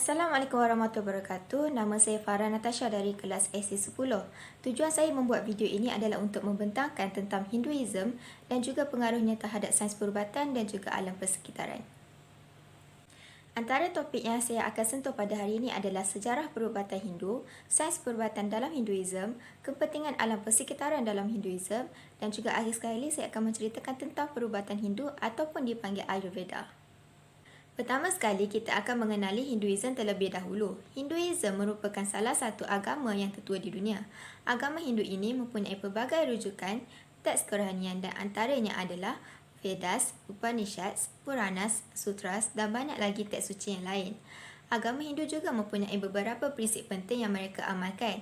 Assalamualaikum warahmatullahi wabarakatuh. Nama saya Farah Natasha dari kelas SC10. Tujuan saya membuat video ini adalah untuk membentangkan tentang Hinduism dan juga pengaruhnya terhadap sains perubatan dan juga alam persekitaran. Antara topik yang saya akan sentuh pada hari ini adalah sejarah perubatan Hindu, sains perubatan dalam Hinduism, kepentingan alam persekitaran dalam Hinduism, dan juga akhir sekali saya akan menceritakan tentang perubatan Hindu ataupun dipanggil Ayurveda. Pertama sekali, kita akan mengenali Hinduism terlebih dahulu. Hinduism merupakan salah satu agama yang tertua di dunia. Agama Hindu ini mempunyai pelbagai rujukan, teks kerohanian dan antaranya adalah Vedas, Upanishads, Puranas, Sutras dan banyak lagi teks suci yang lain. Agama Hindu juga mempunyai beberapa prinsip penting yang mereka amalkan.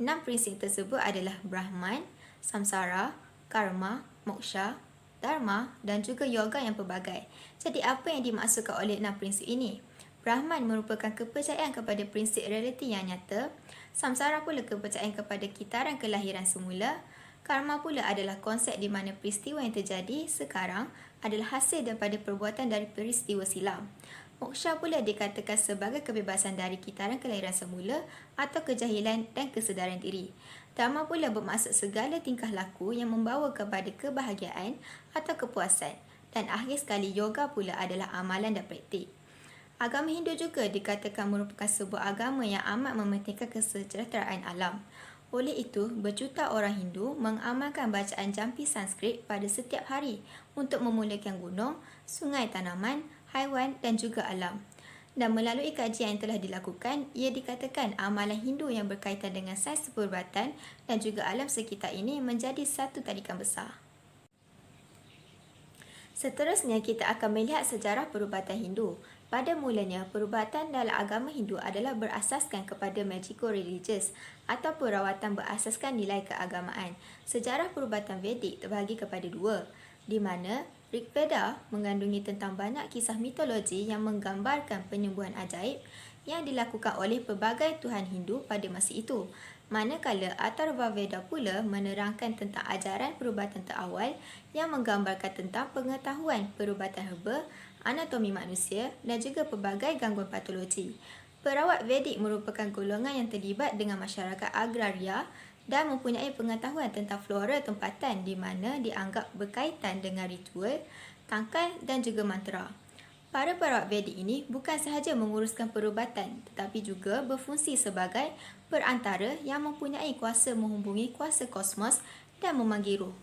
6 prinsip tersebut adalah Brahman, Samsara, Karma, Moksha, Dharma dan juga yoga yang pelbagai. Jadi apa yang dimaksudkan oleh 6 prinsip ini? Brahman merupakan kepercayaan kepada prinsip realiti yang nyata. Samsara pula kepercayaan kepada kitaran kelahiran semula. Karma pula adalah konsep di mana peristiwa yang terjadi sekarang adalah hasil daripada perbuatan dari peristiwa silam. Moksha pula dikatakan sebagai kebebasan dari kitaran kelahiran semula atau kejahilan dan kesedaran diri. Dharma pula bermaksud segala tingkah laku yang membawa kepada kebahagiaan atau kepuasan. Dan akhir sekali, yoga pula adalah amalan dan praktik. Agama Hindu juga dikatakan merupakan sebuah agama yang amat mementingkan kesejahteraan alam. Oleh itu, berjuta orang Hindu mengamalkan bacaan jampi Sanskrit pada setiap hari untuk memulakan gunung, sungai, tanaman, haiwan dan juga alam. Dan melalui kajian yang telah dilakukan, ia dikatakan amalan Hindu yang berkaitan dengan sains perubatan dan juga alam sekitar ini menjadi satu tarikan besar. Seterusnya, kita akan melihat sejarah perubatan Hindu. Pada mulanya, perubatan dalam agama Hindu adalah berasaskan kepada magico-religious atau perawatan berasaskan nilai keagamaan. Sejarah perubatan Vedic terbahagi kepada dua, di mana Rig Veda mengandungi tentang banyak kisah mitologi yang menggambarkan penyembuhan ajaib yang dilakukan oleh pelbagai tuhan Hindu pada masa itu. Manakala Atharva Veda pula menerangkan tentang ajaran perubatan terawal yang menggambarkan tentang pengetahuan perubatan herba, anatomi manusia dan juga pelbagai gangguan patologi. Perawat Vedic merupakan golongan yang terlibat dengan masyarakat agraria dan mempunyai pengetahuan tentang flora tempatan di mana dianggap berkaitan dengan ritual, tangkal dan juga mantra. Para perawat Vedic ini bukan sahaja menguruskan perubatan tetapi juga berfungsi sebagai perantara yang mempunyai kuasa menghubungi kuasa kosmos dan memanggil roh.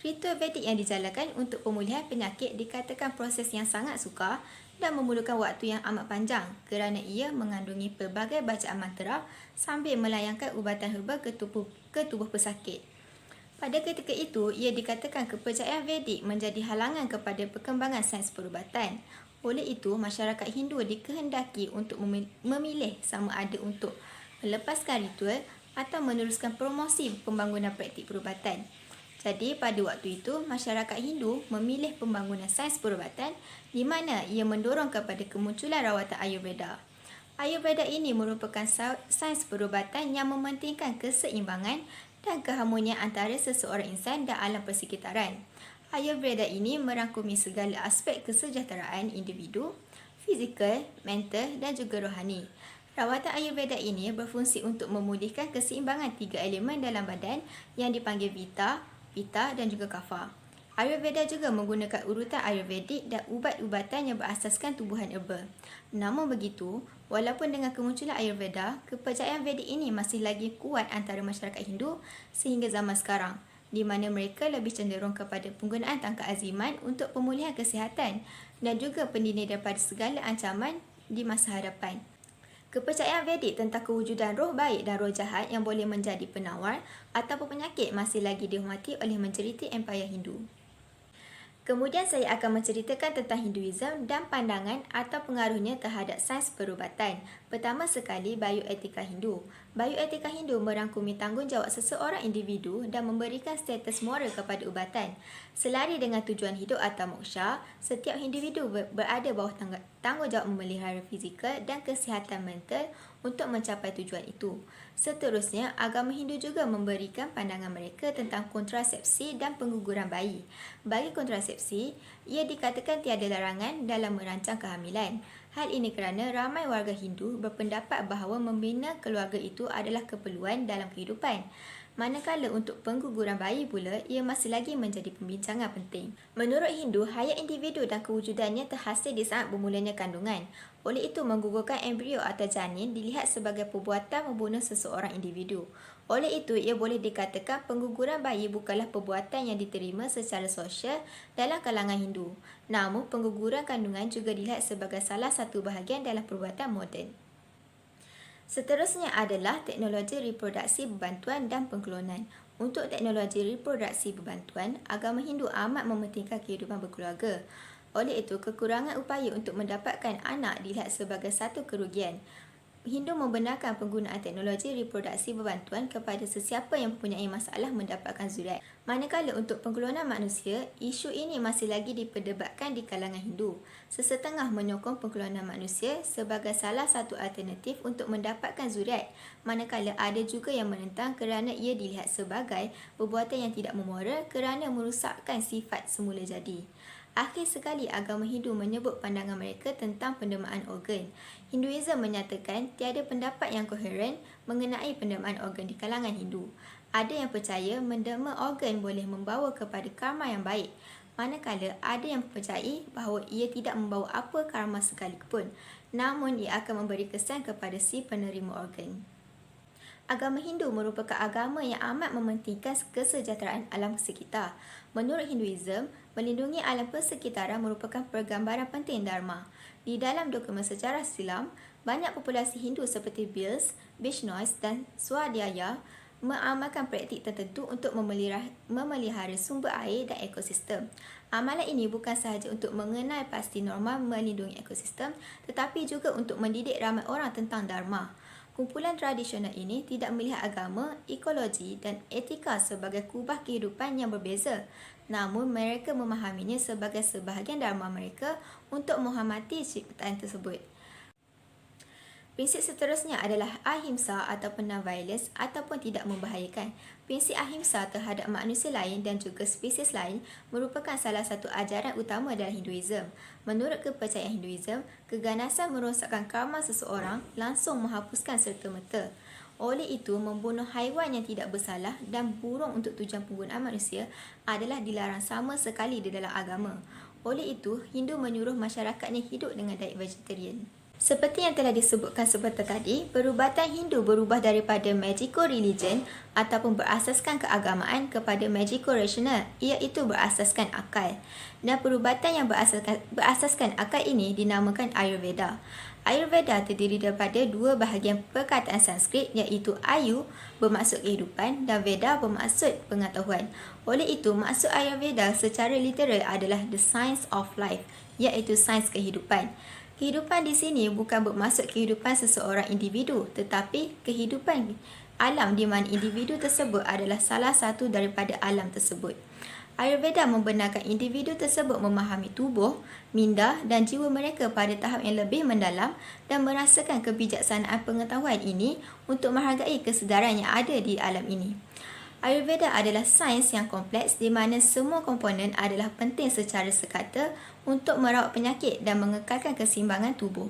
Ritual Vedic yang dijalankan untuk pemulihan penyakit dikatakan proses yang sangat sukar dan memerlukan waktu yang amat panjang kerana ia mengandungi pelbagai bacaan mantra sambil melayangkan ubatan herba ke tubuh pesakit. Pada ketika itu, ia dikatakan kepercayaan Vedic menjadi halangan kepada perkembangan sains perubatan. Oleh itu, masyarakat Hindu dikehendaki untuk memilih sama ada untuk melepaskan ritual atau meneruskan promosi pembangunan praktik perubatan. Jadi, pada waktu itu, masyarakat Hindu memilih pembangunan sains perubatan di mana ia mendorong kepada kemunculan rawatan Ayurveda. Ayurveda ini merupakan sains perubatan yang mementingkan keseimbangan dan keharmonian antara seseorang insan dan alam persekitaran. Ayurveda ini merangkumi segala aspek kesejahteraan individu, fizikal, mental dan juga rohani. Rawatan Ayurveda ini berfungsi untuk memulihkan keseimbangan 3 elemen dalam badan yang dipanggil Vata, Pitta dan juga Kapha. Ayurveda juga menggunakan urutan Ayurvedik dan ubat-ubatan yang berasaskan tumbuhan herba. Namun begitu, walaupun dengan kemunculan Ayurveda, kepercayaan Vedic ini masih lagi kuat antara masyarakat Hindu sehingga zaman sekarang, di mana mereka lebih cenderung kepada penggunaan tangkal aziman untuk pemulihan kesihatan dan juga pendinding daripada segala ancaman di masa hadapan. Kepercayaan Vedic tentang kewujudan roh baik dan roh jahat yang boleh menjadi penawar ataupun penyakit masih lagi dihormati oleh majoriti empayar Hindu. Kemudian saya akan menceritakan tentang Hinduism dan pandangan atau pengaruhnya terhadap sains perubatan. Pertama sekali, bioetika Hindu. Bioetika Hindu merangkumi tanggungjawab seseorang individu dan memberikan status moral kepada ubatan. Selari dengan tujuan hidup atau moksha, setiap individu berada bawah tanggungjawab memelihara fizikal dan kesihatan mental untuk mencapai tujuan itu. Seterusnya, agama Hindu juga memberikan pandangan mereka tentang kontrasepsi dan pengguguran bayi. Bagi kontrasepsi, ia dikatakan tiada larangan dalam merancang kehamilan. Hal ini kerana ramai warga Hindu berpendapat bahawa membina keluarga itu adalah keperluan dalam kehidupan. Manakala untuk pengguguran bayi pula, ia masih lagi menjadi pembincangan penting. Menurut Hindu, hayat individu dan kewujudannya terhasil di saat bermulanya kandungan. Oleh itu, menggugurkan embrio atau janin dilihat sebagai perbuatan membunuh seseorang individu. Oleh itu, ia boleh dikatakan pengguguran bayi bukanlah perbuatan yang diterima secara sosial dalam kalangan Hindu. Namun, pengguguran kandungan juga dilihat sebagai salah satu bahagian dalam perbuatan moden. Seterusnya adalah teknologi reproduksi berbantuan dan pengklonan. Untuk teknologi reproduksi berbantuan, agama Hindu amat mementingkan kehidupan berkeluarga. Oleh itu, kekurangan upaya untuk mendapatkan anak dilihat sebagai satu kerugian. Hindu membenarkan penggunaan teknologi reproduksi berbantuan kepada sesiapa yang mempunyai masalah mendapatkan zuriat. Manakala untuk pengklonan manusia, isu ini masih lagi diperdebatkan di kalangan Hindu. Sesetengah menyokong pengklonan manusia sebagai salah satu alternatif untuk mendapatkan zuriat, manakala ada juga yang menentang kerana ia dilihat sebagai perbuatan yang tidak memoral kerana merosakkan sifat semula jadi. Akhir sekali, agama Hindu menyebut pandangan mereka tentang pendermaan organ. Hinduism menyatakan tiada pendapat yang koheren mengenai pendermaan organ di kalangan Hindu. Ada yang percaya menderma organ boleh membawa kepada karma yang baik, manakala ada yang percayai bahawa ia tidak membawa apa karma sekalipun, namun ia akan memberi kesan kepada si penerima organ. Agama Hindu merupakan agama yang amat mementingkan kesejahteraan alam sekitar. Menurut Hinduism, melindungi alam persekitaran merupakan pergambaran penting Dharma. Di dalam dokumen sejarah silam, banyak populasi Hindu seperti Bhils, Bishnois dan Swadhyaya mengamalkan praktik tertentu untuk memelihara sumber air dan ekosistem. Amalan ini bukan sahaja untuk mengenal pasti norma melindungi ekosistem, tetapi juga untuk mendidik ramai orang tentang Dharma. Kumpulan tradisional ini tidak melihat agama, ekologi dan etika sebagai kubah kehidupan yang berbeza. Namun mereka memahaminya sebagai sebahagian dharma mereka untuk menghormati ciptaan tersebut. Prinsip seterusnya adalah ahimsa ataupun non-violence ataupun tidak membahayakan. Prinsip ahimsa terhadap manusia lain dan juga spesies lain merupakan salah satu ajaran utama dalam Hinduism. Menurut kepercayaan Hinduism, keganasan merosakkan karma seseorang langsung menghapuskan serta-merta. Oleh itu, membunuh haiwan yang tidak bersalah dan burung untuk tujuan penggunaan manusia adalah dilarang sama sekali di dalam agama. Oleh itu, Hindu menyuruh masyarakatnya hidup dengan diet vegetarian. Seperti yang telah disebutkan sebentar tadi, perubatan Hindu berubah daripada magico-religion ataupun berasaskan keagamaan kepada magico-rational, iaitu berasaskan akal. Dan perubatan yang berasaskan akal ini dinamakan Ayurveda. Ayurveda terdiri daripada dua bahagian perkataan Sanskrit iaitu Ayu bermaksud kehidupan dan Veda bermaksud pengetahuan. Oleh itu, maksud Ayurveda secara literal adalah the science of life, iaitu sains kehidupan. Kehidupan di sini bukan bermaksud kehidupan seseorang individu, tetapi kehidupan alam di mana individu tersebut adalah salah satu daripada alam tersebut. Ayurveda membenarkan individu tersebut memahami tubuh, minda dan jiwa mereka pada tahap yang lebih mendalam dan merasakan kebijaksanaan pengetahuan ini untuk menghargai kesedaran yang ada di alam ini. Ayurveda adalah sains yang kompleks di mana semua komponen adalah penting secara sekata untuk merawat penyakit dan mengekalkan keseimbangan tubuh,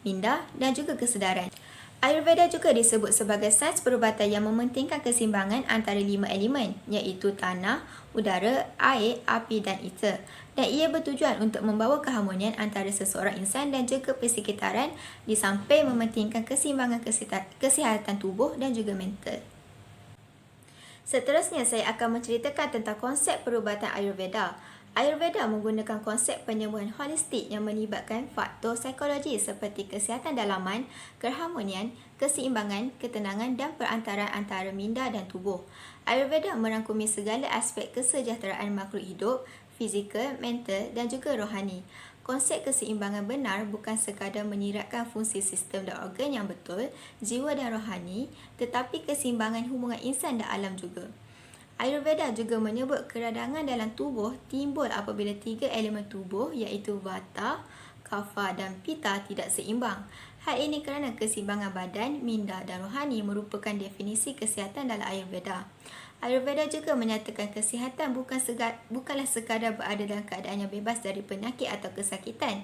minda dan juga kesedaran. Ayurveda juga disebut sebagai sains perubatan yang mementingkan keseimbangan antara 5 elemen iaitu tanah, udara, air, api dan ether. Dan ia bertujuan untuk membawa keharmonian antara seseorang insan dan juga persekitaran di samping mementingkan keseimbangan kesihatan tubuh dan juga mental. Seterusnya saya akan menceritakan tentang konsep perubatan Ayurveda. Ayurveda menggunakan konsep penyembuhan holistik yang melibatkan faktor psikologi seperti kesihatan dalaman, keharmonian, keseimbangan, ketenangan dan perantaraan antara minda dan tubuh. Ayurveda merangkumi segala aspek kesejahteraan makhluk hidup, fizikal, mental dan juga rohani. Konsep keseimbangan benar bukan sekadar menyiratkan fungsi sistem dan organ yang betul, jiwa dan rohani, tetapi keseimbangan hubungan insan dan alam juga. Ayurveda juga menyebut keradangan dalam tubuh timbul apabila 3 elemen tubuh iaitu Vata, kapha dan pitta tidak seimbang. Hal ini kerana keseimbangan badan, minda dan rohani merupakan definisi kesihatan dalam Ayurveda. Ayurveda juga menyatakan kesihatan bukanlah sekadar berada dalam keadaan yang bebas dari penyakit atau kesakitan,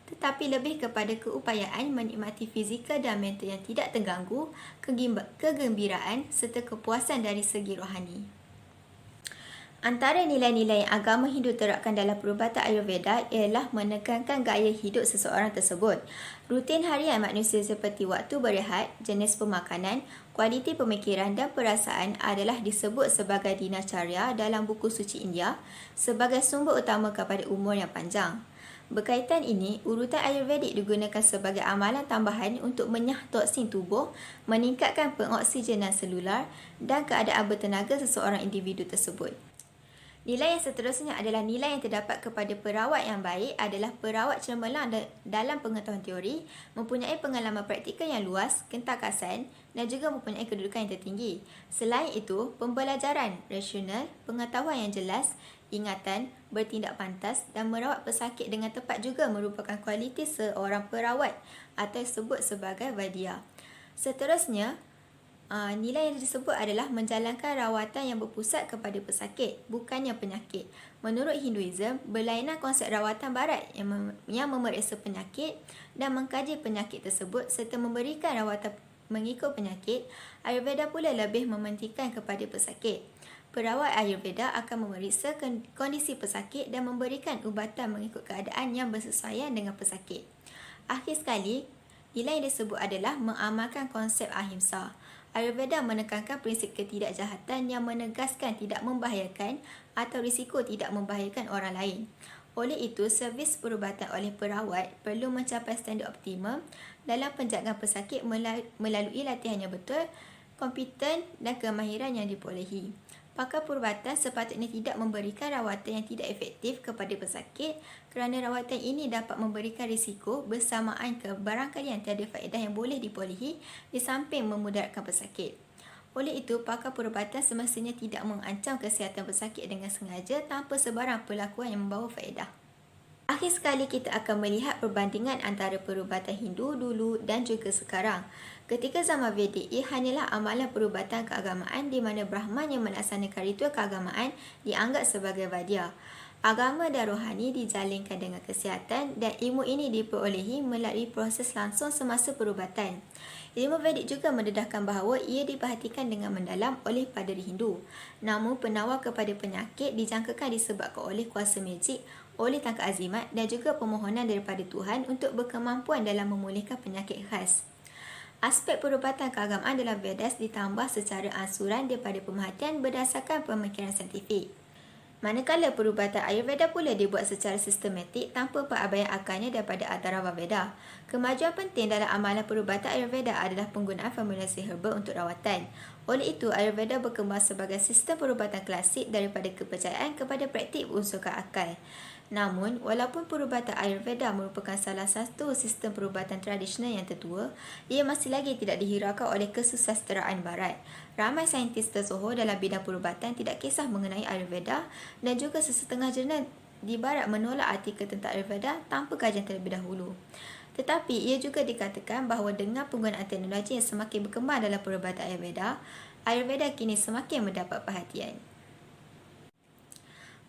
tetapi lebih kepada keupayaan menikmati fizikal dan mental yang tidak terganggu, kegembiraan serta kepuasan dari segi rohani. Antara nilai-nilai yang agama Hindu terapkan dalam perubatan Ayurveda ialah menekankan gaya hidup seseorang tersebut. Rutin harian manusia seperti waktu berehat, jenis pemakanan, kualiti pemikiran dan perasaan adalah disebut sebagai dinacharya dalam buku suci India sebagai sumber utama kepada umur yang panjang. Berkaitan ini, urutan Ayurvedik digunakan sebagai amalan tambahan untuk menyah toksin tubuh, meningkatkan pengoksigenan selular dan keadaan bertenaga seseorang individu tersebut. Nilai yang seterusnya adalah nilai yang terdapat kepada perawat yang baik adalah perawat cemerlang dalam pengetahuan teori, mempunyai pengalaman praktikal yang luas, kentakasan dan juga mempunyai kedudukan yang tertinggi. Selain itu, pembelajaran rasional, pengetahuan yang jelas, ingatan, bertindak pantas dan merawat pesakit dengan tepat juga merupakan kualiti seorang perawat atau disebut sebagai Vaidya. Seterusnya, nilai yang disebut adalah menjalankan rawatan yang berpusat kepada pesakit, bukannya penyakit. Menurut Hinduism, berlainan konsep rawatan barat yang memeriksa penyakit dan mengkaji penyakit tersebut serta memberikan rawatan mengikut penyakit. Ayurveda pula lebih mementingkan kepada pesakit. Perawat Ayurveda akan memeriksa kondisi pesakit dan memberikan ubatan mengikut keadaan yang bersesuaian dengan pesakit. Akhir sekali, nilai yang disebut adalah mengamalkan konsep ahimsa. Ayurveda menekankan prinsip ketidakjahatan yang menegaskan tidak membahayakan atau risiko tidak membahayakan orang lain. Oleh itu, servis perubatan oleh perawat perlu mencapai standard optimum dalam penjagaan pesakit melalui latihan yang betul, kompeten dan kemahiran yang diperolehi. Pakar perubatan sepatutnya tidak memberikan rawatan yang tidak efektif kepada pesakit kerana rawatan ini dapat memberikan risiko bersamaan kebarangkalian tiada faedah yang boleh diperolehi di samping memudaratkan pesakit. Oleh itu, pakar perubatan semestinya tidak mengancam kesihatan pesakit dengan sengaja tanpa sebarang perlakuan yang membawa faedah. Akhir sekali kita akan melihat perbandingan antara perubatan Hindu dulu dan juga sekarang. Ketika zaman Vedic, ia hanyalah amalan perubatan keagamaan di mana Brahman yang melaksanakan ritual keagamaan dianggap sebagai Vaidya. Agama dan rohani dijalinkan dengan kesihatan dan ilmu ini diperolehi melalui proses langsung semasa perubatan. Ilmu Vedic juga mendedahkan bahawa ia diperhatikan dengan mendalam oleh paderi Hindu. Namun penawar kepada penyakit dijangkakan disebabkan oleh kuasa magic, oleh tangkap azimat dan juga permohonan daripada Tuhan untuk berkemampuan dalam memulihkan penyakit khas. Aspek perubatan keagamaan dalam Vedas ditambah secara ansuran daripada pemerhatian berdasarkan pemikiran saintifik. Manakala perubatan Ayurveda pula dibuat secara sistematik tanpa perabaian akalnya daripada Atharva Veda. Kemajuan penting dalam amalan perubatan Ayurveda adalah penggunaan formulasi herba untuk rawatan. Oleh itu, Ayurveda berkembang sebagai sistem perubatan klasik daripada kepercayaan kepada praktik berunsurkan akal. Namun, walaupun perubatan Ayurveda merupakan salah satu sistem perubatan tradisional yang tertua, ia masih lagi tidak dihiraukan oleh kesusasteraan Barat. Ramai saintis tersohor dalam bidang perubatan tidak kisah mengenai Ayurveda dan juga sesetengah jurnal di Barat menolak artikel tentang Ayurveda tanpa kajian terlebih dahulu. Tetapi ia juga dikatakan bahawa dengan penggunaan teknologi yang semakin berkembang dalam perubatan Ayurveda kini semakin mendapat perhatian.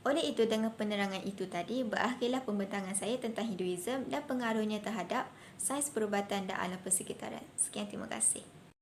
Oleh itu, dengan penerangan itu tadi, berakhirlah pembentangan saya tentang Hinduism dan pengaruhnya terhadap sains perubatan dan alam persekitaran. Sekian, terima kasih.